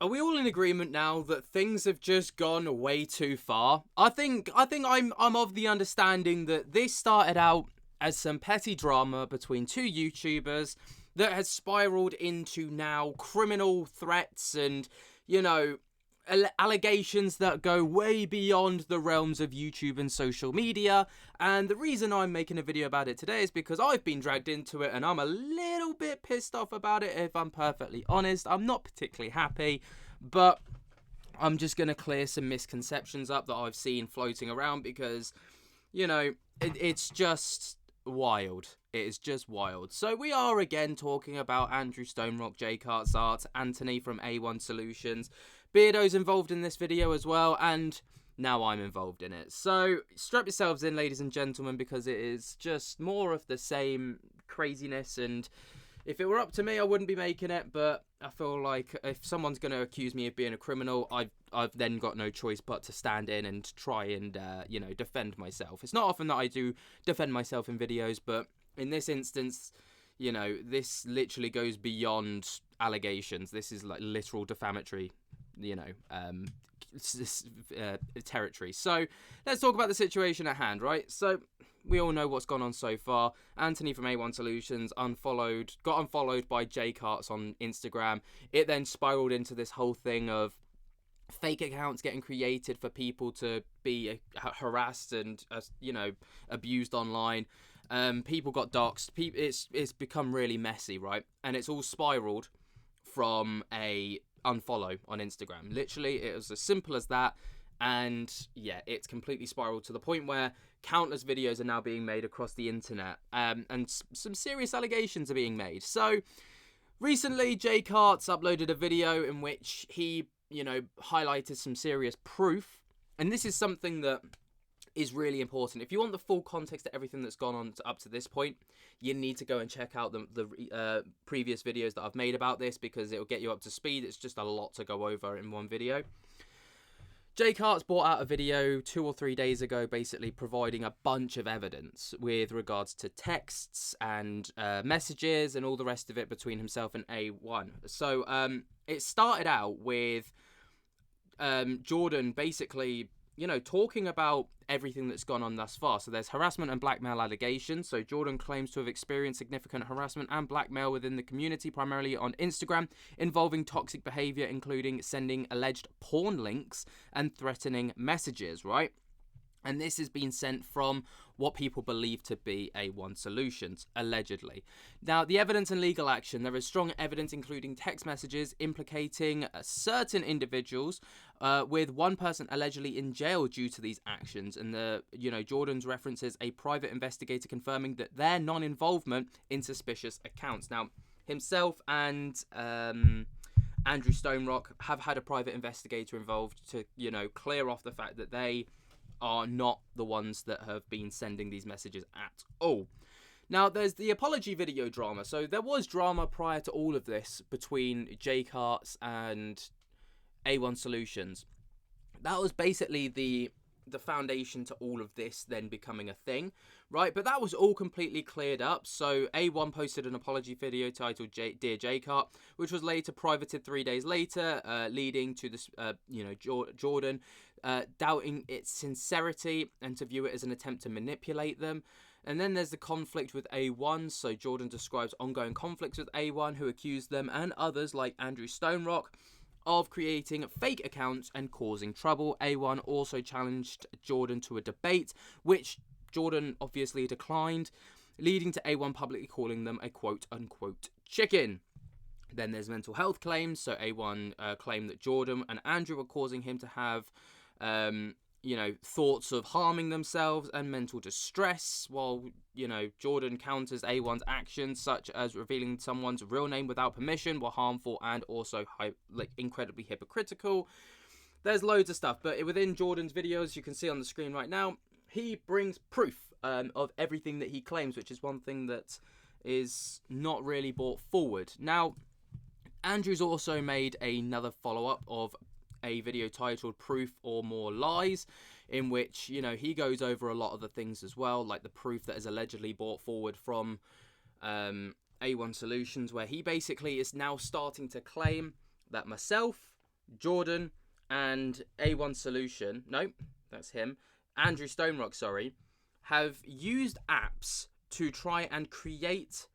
are we all in agreement now that things have just gone way too far? I think I'm of the understanding that this started out as some petty drama between two YouTubers that has spiraled into now criminal threats and, you know, allegations that go way beyond the realms of YouTube and social media. And the reason I'm making a video about it today is because I've been dragged into it and I'm a little bit pissed off about it, if I'm perfectly honest. I'm not particularly happy, but I'm just going to clear some misconceptions up that I've seen floating around because, you know, it's just wild. It is just wild. So we are again talking about Andrew Stonerock, Jake Art, Anthony from A1 Solutions. Beardo's involved in this video as well, and now I'm involved in it. So strap yourselves in, ladies and gentlemen, because it is just more of the same craziness. And if it were up to me, I wouldn't be making it, but I feel like if someone's going to accuse me of being a criminal, I've then got no choice but to stand in and try and, you know, defend myself. It's not often that I do defend myself in videos, but in this instance, you know, this literally goes beyond allegations. This is like literal defamatory, you know, territory. So let's talk about the situation at hand, right? So we all know what's gone on so far. Anthony from A1 Solutions got unfollowed by Jake Arts on Instagram. It then spiraled into this whole thing of fake accounts getting created for people to be harassed and, you know, abused online. People got doxxed. It's become really messy, right? And it's all spiraled from a unfollow on Instagram. Literally, it was as simple as that. And yeah, it's completely spiraled to the point where countless videos are now being made across the internet, and some serious allegations are being made. So recently, Jake Arts uploaded a video in which he, you know, highlighted some serious proof. And this is something that is really important. If you want the full context of everything that's gone on up to this point, you need to go and check out the previous videos that I've made about this, because it'll get you up to speed. It's just a lot to go over in one video. Jake Arts brought out a video 2 or 3 days ago, basically providing a bunch of evidence with regards to texts and messages and all the rest of it between himself and A1. So it started out with Jordan basically, you know, talking about everything that's gone on thus far. So there's harassment and blackmail allegations. So Jordan claims to have experienced significant harassment and blackmail within the community, primarily on Instagram, involving toxic behavior, including sending alleged porn links and threatening messages, right? And this has been sent from what people believe to be A1 Solutions, allegedly. Now, the evidence and legal action. There is strong evidence, including text messages, implicating certain individuals, with one person allegedly in jail due to these actions. And, Jordan's references a private investigator confirming that their non-involvement in suspicious accounts. Now, himself and Andrew Stonerock have had a private investigator involved to, you know, clear off the fact that they are not the ones that have been sending these messages at all. Now, there's the apology video drama. So there was drama prior to all of this between Jake Arts and A1 Solutions. That was basically the foundation to all of this then becoming a thing, right? But that was all completely cleared up. So A1 posted an apology video titled Dear Jake Art, which was later privated 3 days later, leading to this, Jordan doubting its sincerity and to view it as an attempt to manipulate them. And then there's the conflict with A1. So Jordan describes ongoing conflicts with A1, who accused them and others like Andrew Stonerock of creating fake accounts and causing trouble. A1 also challenged Jordan to a debate, which Jordan obviously declined, leading to A1 publicly calling them a quote-unquote chicken. Then there's mental health claims. So A1 claimed that Jordan and Andrew were causing him to have thoughts of harming themselves and mental distress, while, Jordan counters A1's actions, such as revealing someone's real name without permission, were harmful and also incredibly hypocritical. There's loads of stuff, but within Jordan's videos, you can see on the screen right now, he brings proof of everything that he claims, which is one thing that is not really brought forward. Now, Andrew's also made another follow-up of a video titled Proof or More Lies, in which, he goes over a lot of the things as well, like the proof that is allegedly brought forward from A1 Solutions, where he basically is now starting to claim that myself, Jordan and A1 Solution, no, that's him, Andrew Stonerock, sorry, have used apps to try and create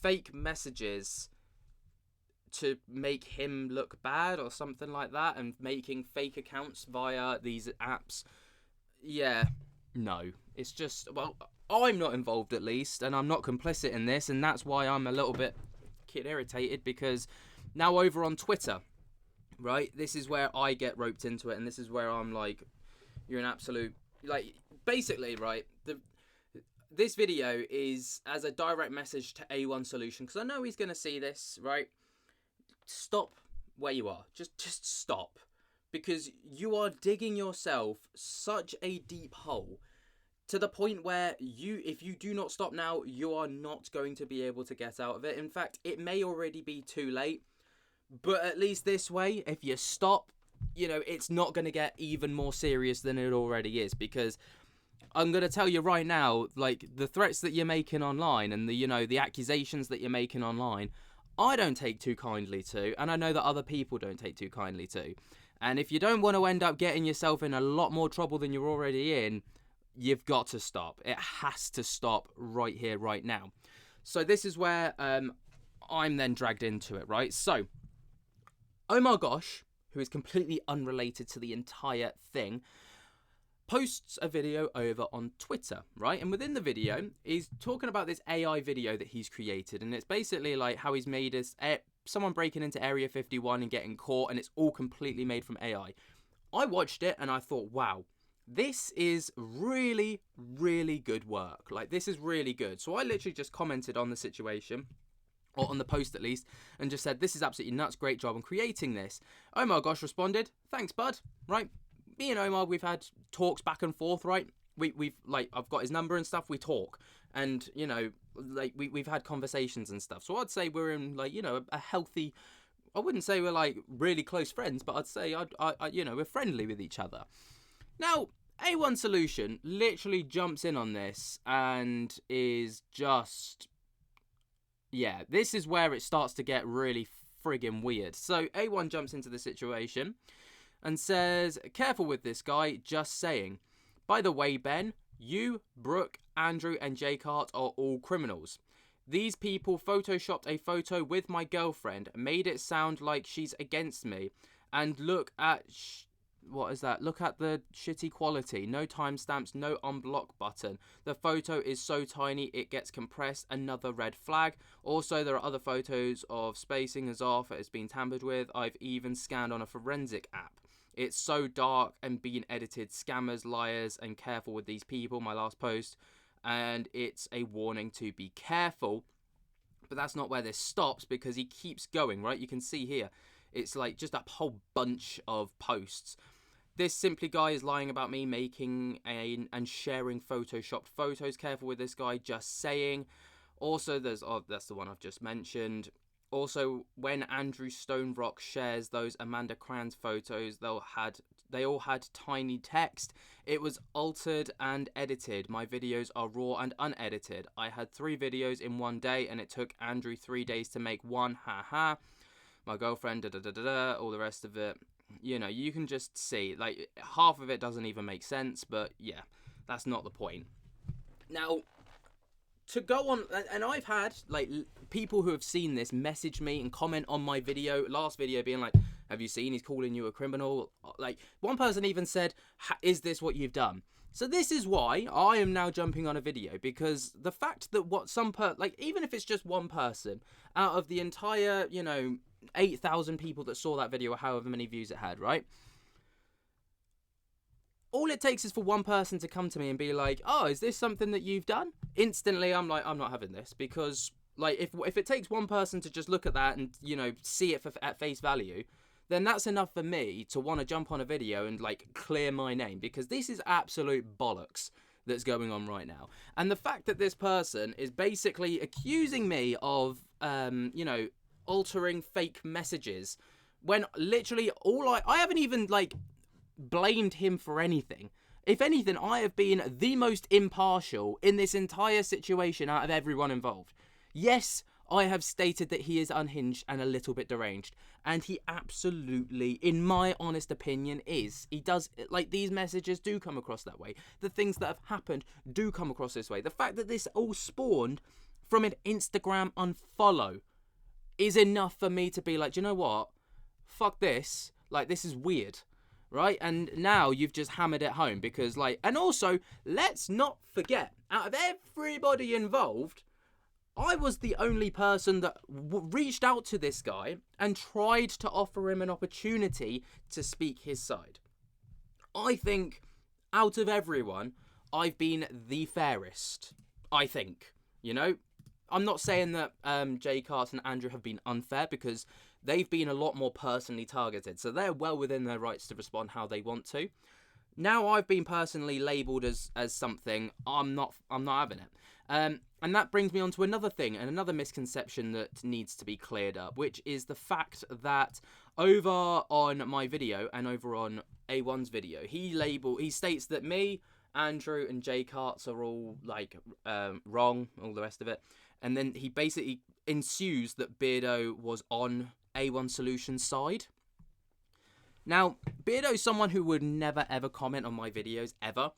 fake messages to make him look bad or something like that, and making fake accounts via these apps. Yeah, no. It's just, well, I'm not involved at least, and I'm not complicit in this, and that's why I'm a little bit irritated, because now over on Twitter, right, this is where I get roped into it, and this is where I'm like, you're an absolute, like, basically, right, this video is as a direct message to A1 Solution, because I know he's going to see this, right? Stop where you are. Just stop. Because you are digging yourself such a deep hole, to the point where if you do not stop now, you are not going to be able to get out of it. In fact, it may already be too late. But at least this way, if you stop, you know, it's not going to get even more serious than it already is. Because I'm going to tell you right now, like, the threats that you're making online and the accusations that you're making online, I don't take too kindly to, and I know that other people don't take too kindly to. And if you don't want to end up getting yourself in a lot more trouble than you're already in, you've got to stop. It has to stop right here, right now. So this is where I'm then dragged into it, right? So, oh my gosh, who is completely unrelated to the entire thing, posts a video over on Twitter, right? And within the video, he's talking about this AI video that he's created. And it's basically like how he's made someone breaking into Area 51 and getting caught, and it's all completely made from AI. I watched it and I thought, wow, this is really, really good work. Like, this is really good. So I literally just commented on the situation, or on the post at least, and just said, this is absolutely nuts, great job on creating this. Oh my gosh responded, thanks bud, right? Me and Omar, we've had talks back and forth, right? We've like, I've got his number and stuff, we talk. And, you know, like, we've had conversations and stuff. So I'd say we're in, like, you know, a healthy, I wouldn't say we're, like, really close friends, but I'd say, you know, we're friendly with each other. Now, A1 Solution literally jumps in on this and is just, yeah, this is where it starts to get really friggin' weird. So A1 jumps into the situation and says, careful with this guy, just saying. By the way, Ben, you, Brooke, Andrew, and Jacart are all criminals. These people photoshopped a photo with my girlfriend, made it sound like she's against me, and look at... what is that? Look at the shitty quality. No timestamps, no unblock button. The photo is so tiny it gets compressed. Another red flag. Also, there are other photos of spacing is off. It's been tampered with. I've even scanned on a forensic app. It's so dark and being edited. Scammers, liars, and careful with these people. My last post. And it's a warning to be careful. But that's not where this stops, because he keeps going, right? You can see here. It's like just a whole bunch of posts. This simply guy is lying about me making and sharing photoshopped photos. Careful with this guy, just saying. Also, there's, oh, that's the one I've just mentioned. Also, when Andrew Stonerock shares those Amanda Cran's photos, they all had tiny text. It was altered and edited. My videos are raw and unedited. I had 3 videos in one day, and it took Andrew 3 days to make one. Haha. My girlfriend, all the rest of it. You know, you can just see, like, half of it doesn't even make sense, but yeah, that's not the point. Now, to go on, and I've had, like, people who have seen this message me and comment on my last video, being like, have you seen he's calling you a criminal? Like, one person even said, is this what you've done? So this is why I am now jumping on a video, because the fact that even if it's just one person out of the entire, you know, 8,000 people that saw that video, or however many views it had, right? All it takes is for one person to come to me and be like, oh, is this something that you've done? Instantly, I'm like, I'm not having this, because, like, if it takes one person to just look at that and, you know, see it at face value, then that's enough for me to want to jump on a video and, like, clear my name, because this is absolute bollocks that's going on right now. And the fact that this person is basically accusing me of, you know, altering fake messages, when literally I haven't even, like, blamed him for anything. If anything, I have been the most impartial in this entire situation out of everyone involved. Yes, I have stated that he is unhinged and a little bit deranged. And he absolutely, in my honest opinion, is. He does, like, these messages do come across that way. The things that have happened do come across this way. The fact that this all spawned from an Instagram unfollow is enough for me to be like, do you know what? Fuck this. Like, this is weird. Right? And now you've just hammered it home because, like, and also, let's not forget, out of everybody involved, I was the only person that reached out to this guy and tried to offer him an opportunity to speak his side. I think, out of everyone, I've been the fairest. I think. You know? I'm not saying that Jay Cart and Andrew have been unfair, because they've been a lot more personally targeted. So they're well within their rights to respond how they want to. Now I've been personally labelled as something, I'm not having it. And that brings me on to another thing, and another misconception that needs to be cleared up, which is the fact that over on my video and over on A1's video, he states that me, Andrew, and Jay Carts are all, like, wrong, all the rest of it. And then he basically ensues that Beardo was on A1 Solutions' side. Now, Beardo's someone who would never ever comment on my videos, ever,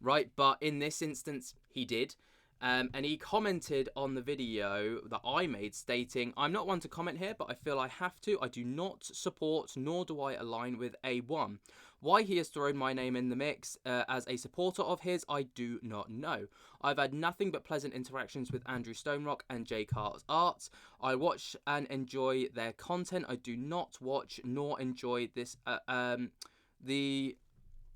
right? But in this instance, he did. And he commented on the video that I made stating, I'm not one to comment here, but I feel I have to. I do not support, nor do I align with A1. Why he has thrown my name in the mix as a supporter of his, I do not know. I've had nothing but pleasant interactions with Andrew Stonerock and Jay Cart's art. I watch and enjoy their content. I do not watch nor enjoy this the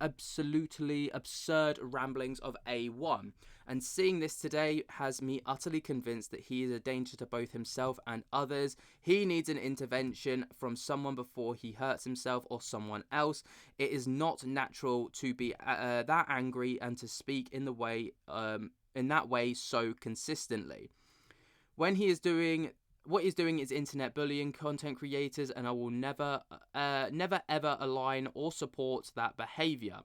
absolutely absurd ramblings of A1. And seeing this today has me utterly convinced that he is a danger to both himself and others. He needs an intervention from someone before he hurts himself or someone else. It is not natural to be that angry and to speak in that way so consistently. When he is doing what he's doing is internet bullying content creators, and I will never ever align or support that behavior.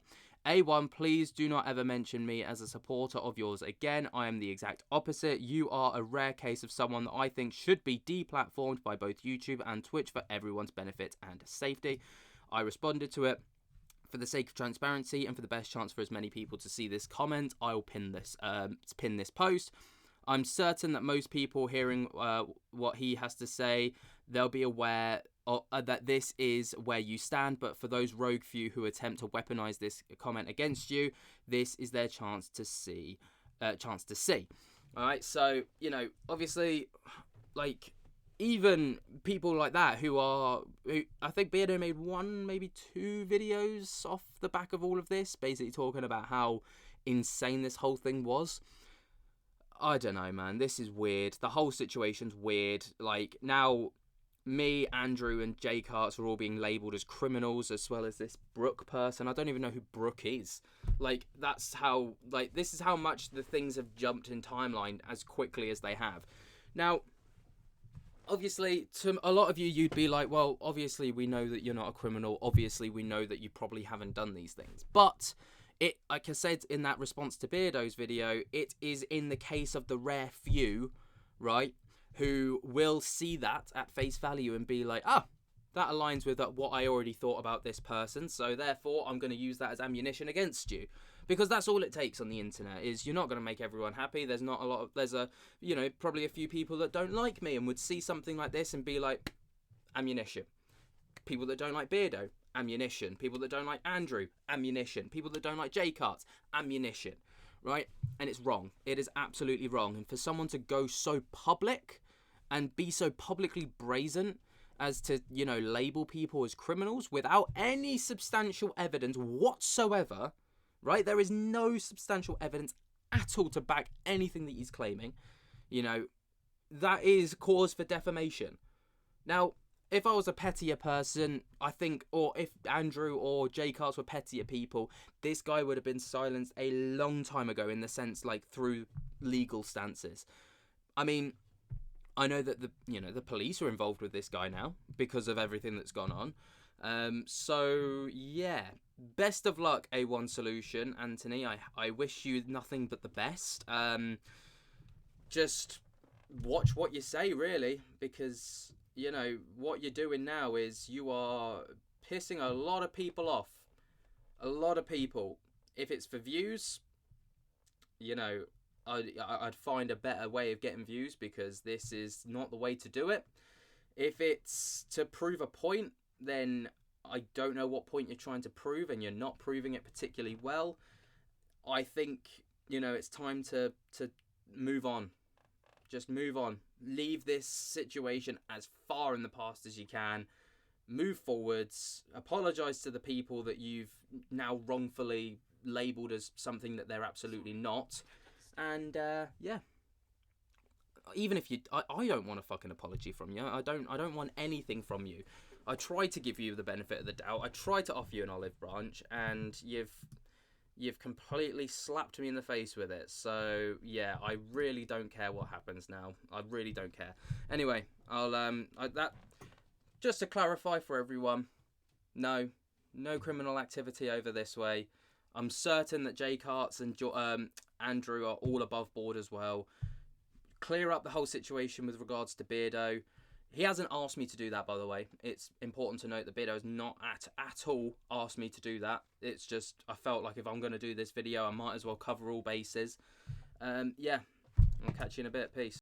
A1, please do not ever mention me as a supporter of yours again. I am the exact opposite. You are a rare case of someone that I think should be deplatformed by both YouTube and Twitch for everyone's benefit and safety. I responded to it. For the sake of transparency and for the best chance for as many people to see this comment, I will pin this post. I'm certain that most people hearing what he has to say, they'll be aware that this is where you stand. But for those rogue few who attempt to weaponize this comment against you, this is their chance to see. All right, so, you know, obviously, like, even people like that who I think Beardo made one, maybe two videos off the back of all of this, basically talking about how insane this whole thing was. I don't know, man. This is weird. The whole situation's weird. Like, now, me, Andrew, and Jay Carts are all being labelled as criminals, as well as this Brooke person. I don't even know who Brooke is. Like, that's how, like, this is how much the things have jumped in timeline as quickly as they have. Now, obviously, to a lot of you, you'd be like, well, obviously, we know that you're not a criminal. Obviously, we know that you probably haven't done these things. But it, like I said in that response to Beardo's video, it is in the case of the rare few, right, who will see that at face value and be like, that aligns with what I already thought about this person, so therefore I'm going to use that as ammunition against you. Because that's all it takes on the internet, is you're not going to make everyone happy. There's probably a few people that don't like me and would see something like this and be like, ammunition. People that don't like Beardo, ammunition. People that don't like Andrew, ammunition. People that don't like J-Carts, ammunition. Right? And it's wrong. It is absolutely wrong. And for someone to go so public and be so publicly brazen as to, you know, label people as criminals without any substantial evidence whatsoever, right? There is no substantial evidence at all to back anything that he's claiming. You know, that is cause for defamation. Now, if I was a pettier person, I think, or if Andrew or Jay Carts were pettier people, this guy would have been silenced a long time ago, in the sense, like, through legal stances. I mean, I know that the police are involved with this guy now because of everything that's gone on. So yeah, best of luck, A1 Solution, Anthony. I wish you nothing but the best. Just watch what you say, really, because, you know, what you're doing now is you are pissing a lot of people off. A lot of people. If it's for views, you know, I'd find a better way of getting views, because this is not the way to do it. If it's to prove a point, then I don't know what point you're trying to prove, and you're not proving it particularly well. I think, you know, it's time to move on. Just move on. Leave this situation as far in the past as you can. Move forwards. Apologise to the people that you've now wrongfully labelled as something that they're absolutely not. And yeah, even if you, I don't want a fucking apology from you. I don't want anything from you. I tried to give you the benefit of the doubt. I tried to offer you an olive branch, and you've completely slapped me in the face with it. So yeah, I really don't care what happens now. I really don't care. Anyway, I'll that just to clarify for everyone, no criminal activity over this way. I'm certain that Jake Hartz and Andrew are all above board as well. Clear up the whole situation with regards to Beardo. He hasn't asked me to do that, by the way. It's important to note that Beardo has not at all asked me to do that. It's just, I felt like if I'm going to do this video, I might as well cover all bases. Yeah, I'll catch you in a bit. Peace.